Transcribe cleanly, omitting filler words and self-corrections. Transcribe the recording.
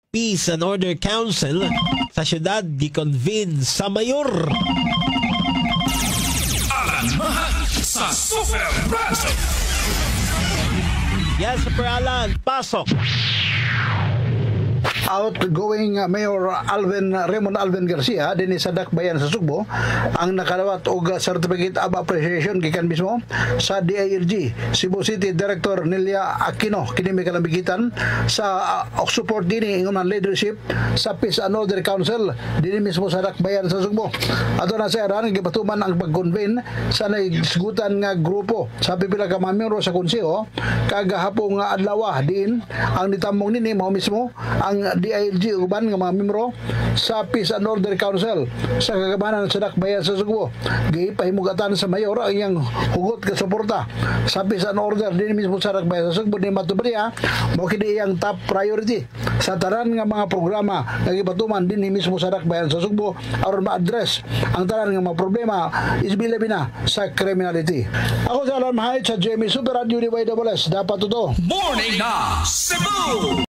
Peace and Order Council sa syudad gi-convene sa mayor. Alanmahan sa Super Brado. Yes, Super Alan, pasok. Outgoing Mayor Raymond Alvin Garcia din sa Dakbayan sa Sugbo ang nakadawat og Certificate of Appreciation gikan mismo sa DILG Cebu City Director Nelia Aquino kini may kalambigitan sa support dinhi ingon leadership sa Peace and Order Council dinhi mismo sa Dakbayan sa Sugbo. Ato na sa aran gibatuman ang pag-convene sa naisgutan nga grupo sa pipila ka mga miyembro sa konseho kagahapon nga adlaw din ang nitamong nini mao mismo ang DILG uban nga mga miyembro sa Peace and Order Council sa kagabanan sa Dakbayan sa Sugbo. Gipahimugatan sa mayor ang iyang hugot ka suporta sa Peace and Order din mismo sa Dakbayan sa Sugbo ni Matubaria mo kini iyang top priority sa tanan nga mga programa nga gipatuman din mismo sa Dakbayan sa Sugbo aron ma-address ang tanan nga mga problema isbilabi na sa criminality. Ako sa Alan Mahayt sa Jamie Super Radio DYWS dapat totoo. Morning na Cebu!